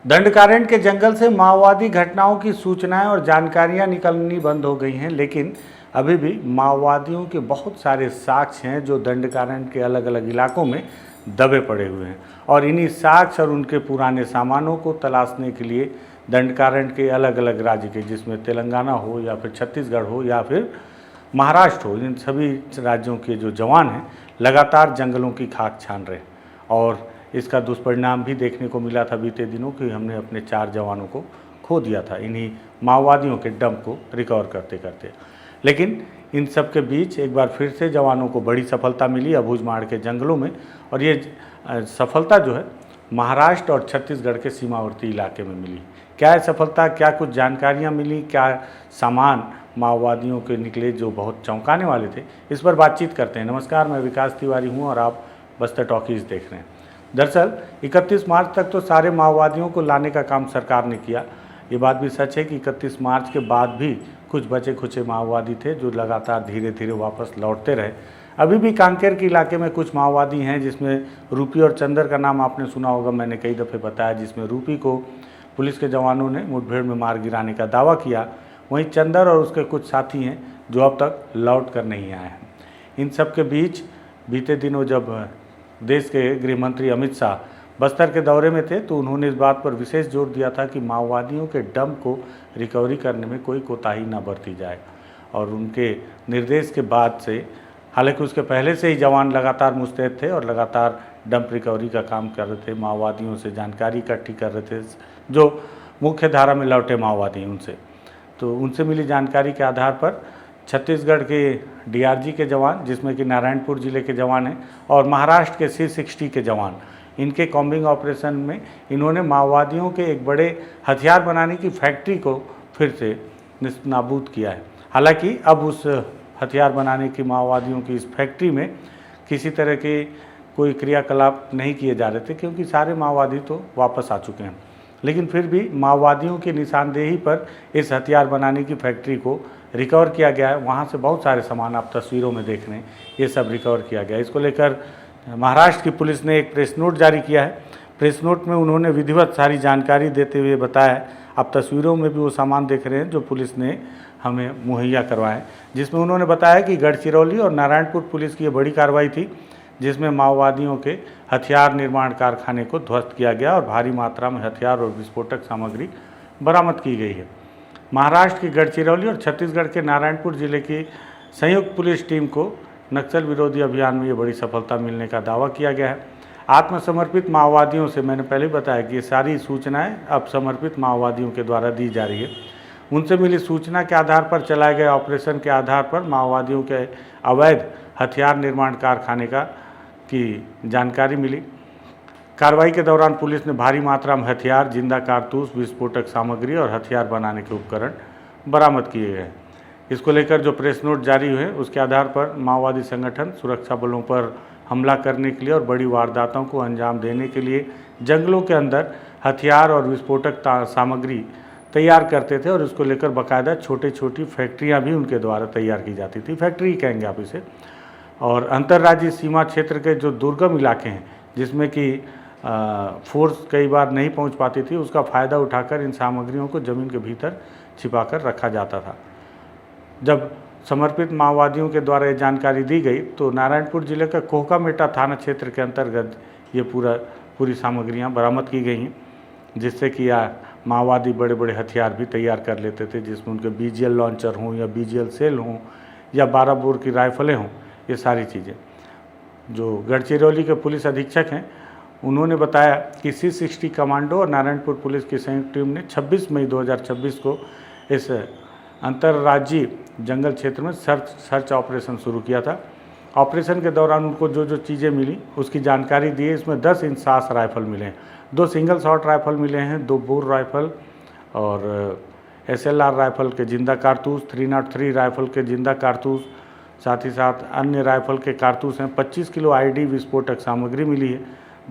दंडकारण्य के जंगल से माओवादी घटनाओं की सूचनाएं और जानकारियां निकलनी बंद हो गई हैं, लेकिन अभी भी माओवादियों के बहुत सारे साक्ष्य हैं जो दंडकारण्य के अलग अलग इलाकों में दबे पड़े हुए हैं। और इन्हीं साक्ष्य और उनके पुराने सामानों को तलाशने के लिए दंडकारण्य के अलग अलग राज्य के, जिसमें तेलंगाना हो या फिर छत्तीसगढ़ हो या फिर महाराष्ट्र हो, इन सभी राज्यों के जो जवान हैं लगातार जंगलों की खाक छान रहे हैं। और इसका दुष्परिणाम भी देखने को मिला था बीते दिनों कि हमने अपने 4 जवानों को खो दिया था इन्हीं माओवादियों के डंप को रिकवर करते करते। लेकिन इन सब के बीच एक बार फिर से जवानों को बड़ी सफलता मिली अबूझमाड़ के जंगलों में, और ये सफलता जो है महाराष्ट्र और छत्तीसगढ़ के सीमावर्ती इलाके में मिली। क्या है सफलता, क्या कुछ जानकारियाँ मिली, क्या सामान माओवादियों के निकले जो बहुत चौंकाने वाले थे, इस पर बातचीत करते हैं। नमस्कार, मैं विकास तिवारी हूँ और आप बस्तर टॉकीज देख रहे हैं। दरअसल 31 मार्च तक तो सारे माओवादियों को लाने का काम सरकार ने किया। ये बात भी सच है कि 31 मार्च के बाद भी कुछ बचे खुचे माओवादी थे जो लगातार धीरे धीरे वापस लौटते रहे। अभी भी कांकेर के इलाके में कुछ माओवादी हैं जिसमें रूपी और चंदर का नाम आपने सुना होगा, मैंने कई दफ़े बताया, जिसमें रूपी को पुलिस के जवानों ने मुठभेड़ में मार गिराने का दावा किया। वहीं चंदर और उसके कुछ साथी हैं जो अब तक लौट कर नहीं आए हैं। इन सब के बीच बीते दिनों जब देश के गृह मंत्री अमित शाह बस्तर के दौरे में थे तो उन्होंने इस बात पर विशेष जोर दिया था कि माओवादियों के डंप को रिकवरी करने में कोई कोताही न बरती जाए। और उनके निर्देश के बाद से, हालांकि उसके पहले से ही जवान लगातार मुस्तैद थे और लगातार डंप रिकवरी का काम कर रहे थे, माओवादियों से जानकारी इकट्ठी कर रहे थे जो मुख्य धारा में लौटे माओवादी उनसे मिली जानकारी के आधार पर छत्तीसगढ़ के डीआरजी के जवान, जिसमें कि नारायणपुर जिले के जवान हैं, और महाराष्ट्र के C60 के जवान, इनके कॉम्बिंग ऑपरेशन में इन्होंने माओवादियों के एक बड़े हथियार बनाने की फैक्ट्री को फिर से नाबूद किया है। हालांकि अब उस हथियार बनाने की माओवादियों की इस फैक्ट्री में किसी तरह के कोई क्रियाकलाप नहीं किए जा रहे थे क्योंकि सारे माओवादी तो वापस आ चुके हैं। लेकिन फिर भी माओवादियों की निशानदेही पर इस हथियार बनाने की फैक्ट्री को रिकवर किया गया है। वहाँ से बहुत सारे सामान आप तस्वीरों में देख रहे हैं, ये सब रिकवर किया गया है। इसको लेकर महाराष्ट्र की पुलिस ने एक प्रेस नोट जारी किया है। प्रेस नोट में उन्होंने विधिवत सारी जानकारी देते हुए बताया, आप तस्वीरों में भी वो सामान देख रहे हैं जो पुलिस ने हमें मुहैया करवाए, जिसमें उन्होंने बताया कि गढ़चिरौली और नारायणपुर पुलिस की ये बड़ी कार्रवाई थी जिसमें माओवादियों के हथियार निर्माण कारखाने को ध्वस्त किया गया और भारी मात्रा में हथियार और विस्फोटक सामग्री बरामद की गई है। महाराष्ट्र की गढ़चिरौली और छत्तीसगढ़ के नारायणपुर जिले की संयुक्त पुलिस टीम को नक्सल विरोधी अभियान में ये बड़ी सफलता मिलने का दावा किया गया है। आत्मसमर्पित माओवादियों से, मैंने पहले बताया कि ये सारी सूचनाएं अब समर्पित माओवादियों के द्वारा दी जा रही है। उनसे मिली सूचना के आधार पर चलाए गए ऑपरेशन के आधार पर माओवादियों के अवैध हथियार निर्माण कारखाने की जानकारी मिली। कार्रवाई के दौरान पुलिस ने भारी मात्रा में हथियार, जिंदा कारतूस, विस्फोटक सामग्री और हथियार बनाने के उपकरण बरामद किए गए। इसको लेकर जो प्रेस नोट जारी हुए उसके आधार पर माओवादी संगठन सुरक्षा बलों पर हमला करने के लिए और बड़ी वारदातों को अंजाम देने के लिए जंगलों के अंदर हथियार और विस्फोटक सामग्री तैयार करते थे और इसको लेकर बाकायदा छोटी छोटी फैक्ट्रियाँ भी उनके द्वारा तैयार की जाती थी, फैक्ट्री कहेंगे आप इसे। और अंतर्राज्यीय सीमा क्षेत्र के जो दुर्गम इलाके हैं जिसमें कि फोर्स कई बार नहीं पहुंच पाती थी, उसका फ़ायदा उठाकर इन सामग्रियों को ज़मीन के भीतर छिपाकर रखा जाता था। जब समर्पित माओवादियों के द्वारा ये जानकारी दी गई तो नारायणपुर जिले का कोहकामेटा थाना क्षेत्र के अंतर्गत ये पूरी सामग्रियां बरामद की गई हैं, जिससे कि माओवादी बड़े बड़े हथियार भी तैयार कर लेते थे, जिसमें उनके BGL लॉन्चर हों या BGL सेल हों या 12 बोर की राइफलें हों, ये सारी चीज़ें। जो गढ़चिरौली के पुलिस अधीक्षक हैं उन्होंने बताया कि C60 कमांडो और नारायणपुर पुलिस की संयुक्त टीम ने 26 मई 2026 को इस अंतर्राज्यीय जंगल क्षेत्र में सर्च ऑपरेशन शुरू किया था। ऑपरेशन के दौरान उनको जो जो चीज़ें मिली उसकी जानकारी दी है। इसमें 10 इंच सास राइफल मिले हैं, 2 सिंगल शॉट राइफल मिले हैं, 2 बोर राइफल और SLR राइफल के जिंदा कारतूस, 303 राइफल के जिंदा कारतूस, साथ ही साथ अन्य राइफल के कारतूस हैं। 25 किलो ID विस्फोटक सामग्री मिली है,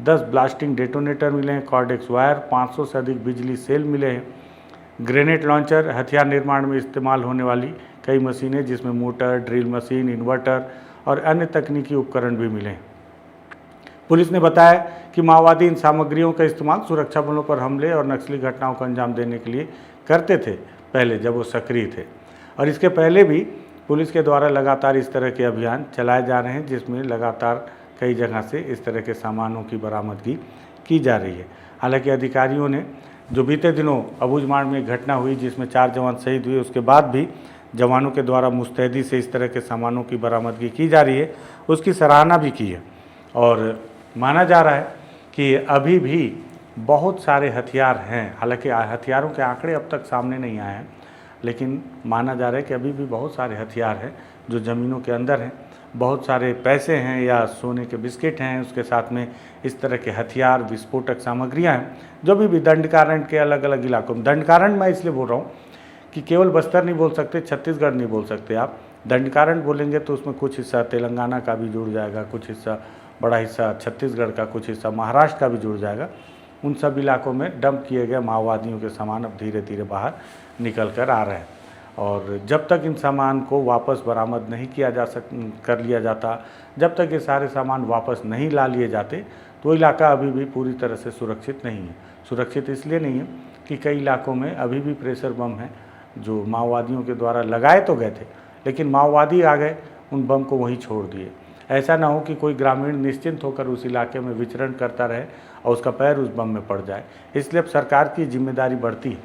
10 ब्लास्टिंग डेटोनेटर मिले हैं, कॉर्डेक्स वायर, 500 से अधिक बिजली सेल मिले हैं, ग्रेनेड लॉन्चर, हथियार निर्माण में इस्तेमाल होने वाली कई मशीनें जिसमें मोटर, ड्रिल मशीन, इन्वर्टर और अन्य तकनीकी उपकरण भी मिले हैं। पुलिस ने बताया कि माओवादी इन सामग्रियों का इस्तेमाल सुरक्षा बलों पर हमले और नक्सली घटनाओं को अंजाम देने के लिए करते थे पहले, जब वो सक्रिय थे। और इसके पहले भी पुलिस के द्वारा लगातार इस तरह के अभियान चलाए जा रहे हैं, जिसमें लगातार कई जगह से इस तरह के सामानों की बरामदगी की जा रही है। हालांकि अधिकारियों ने जो बीते दिनों अबूझमाड़ में एक घटना हुई जिसमें 4 जवान शहीद हुए, उसके बाद भी जवानों के द्वारा मुस्तैदी से इस तरह के सामानों की बरामदगी की जा रही है, उसकी सराहना भी की है। और माना जा रहा है कि अभी भी बहुत सारे हथियार हैं। हालांकि हथियारों के आंकड़े अब तक सामने नहीं आए हैं, लेकिन माना जा रहा है कि अभी भी बहुत सारे हथियार हैं जो ज़मीनों के अंदर हैं। बहुत सारे पैसे हैं या सोने के बिस्किट हैं, उसके साथ में इस तरह के हथियार, विस्फोटक सामग्रियां हैं जो भी दंडकारण्य के अलग अलग इलाकों में। दंडकारण्य मैं इसलिए बोल रहा हूँ कि केवल बस्तर नहीं बोल सकते, छत्तीसगढ़ नहीं बोल सकते आप। दंडकारण्य बोलेंगे तो उसमें कुछ हिस्सा तेलंगाना का भी जुड़ जाएगा, कुछ हिस्सा, बड़ा हिस्सा छत्तीसगढ़ का, कुछ हिस्सा महाराष्ट्र का भी जुड़ जाएगा। उन सब इलाकों में डंप किए गए माओवादियों के सामान अब धीरे धीरे बाहर निकल कर आ रहे हैं। और जब तक इन सामान को वापस बरामद नहीं किया कर लिया जाता, जब तक ये सारे सामान वापस नहीं ला लिए जाते, तो इलाका अभी भी पूरी तरह से सुरक्षित नहीं है। सुरक्षित इसलिए नहीं है कि कई इलाकों में अभी भी प्रेशर बम हैं जो माओवादियों के द्वारा लगाए तो गए थे, लेकिन माओवादी आ गए, उन बम को वहीं छोड़ दिए। ऐसा ना हो कि कोई ग्रामीण निश्चिंत होकर उस इलाके में विचरण करता रहे और उसका पैर उस बम में पड़ जाए। इसलिए अब सरकार की जिम्मेदारी बढ़ती है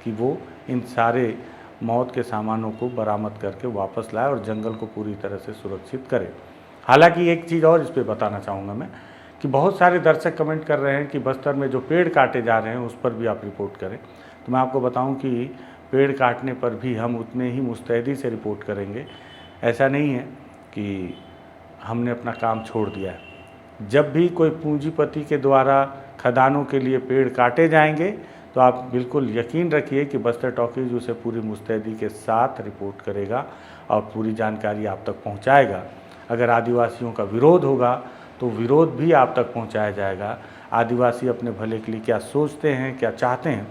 कि वो इन सारे मौत के सामानों को बरामद करके वापस लाए और जंगल को पूरी तरह से सुरक्षित करे। हालांकि एक चीज़ और इस पर बताना चाहूँगा मैं कि बहुत सारे दर्शक कमेंट कर रहे हैं कि बस्तर में जो पेड़ काटे जा रहे हैं उस पर भी आप रिपोर्ट करें। तो मैं आपको बताऊं कि पेड़ काटने पर भी हम उतने ही मुस्तैदी से रिपोर्ट करेंगे। ऐसा नहीं है कि हमने अपना काम छोड़ दिया है। जब भी कोई पूंजीपति के द्वारा खदानों के लिए पेड़ काटे जाएंगे तो आप बिल्कुल यकीन रखिए कि बस्तर टॉकीज उसे पूरी मुस्तैदी के साथ रिपोर्ट करेगा और पूरी जानकारी आप तक पहुंचाएगा। अगर आदिवासियों का विरोध होगा तो विरोध भी आप तक पहुंचाया जाएगा। आदिवासी अपने भले के लिए क्या सोचते हैं, क्या चाहते हैं,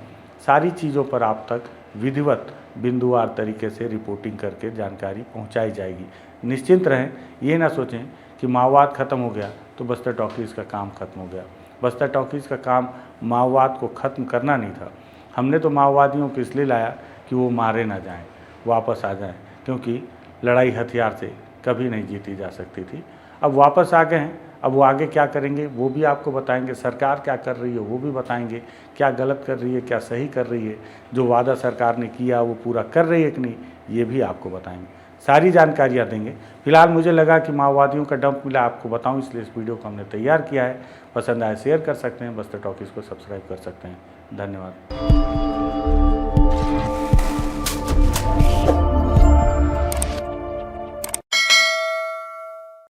सारी चीज़ों पर आप तक विधिवत बिंदुवार तरीके से रिपोर्टिंग करके जानकारी पहुंचाई जाएगी। निश्चिंत रहें, ये ना सोचें कि माओवाद ख़त्म हो गया तो बस्तर टॉकीज़ का काम ख़त्म हो गया। बस्तर टॉकीज़ का काम माओवाद को ख़त्म करना नहीं था। हमने तो माओवादियों को इसलिए लाया कि वो मारे ना जाएं, वापस आ जाएं, क्योंकि लड़ाई हथियार से कभी नहीं जीती जा सकती थी। अब वापस आ गए हैं, अब वो आगे क्या करेंगे वो भी आपको बताएंगे। सरकार क्या कर रही है वो भी बताएंगे, क्या गलत कर रही है, क्या सही कर रही है, जो वादा सरकार ने किया वो पूरा कर रही है कि नहीं, ये भी आपको बताएंगे। सारी जानकारियाँ देंगे। फिलहाल मुझे लगा कि माओवादियों का डंप मिला आपको बताऊं, इसलिए इस वीडियो को हमने तैयार किया है। पसंद आए शेयर कर सकते हैं, बस्तर टॉकीज़ को सब्सक्राइब कर सकते हैं। धन्यवाद।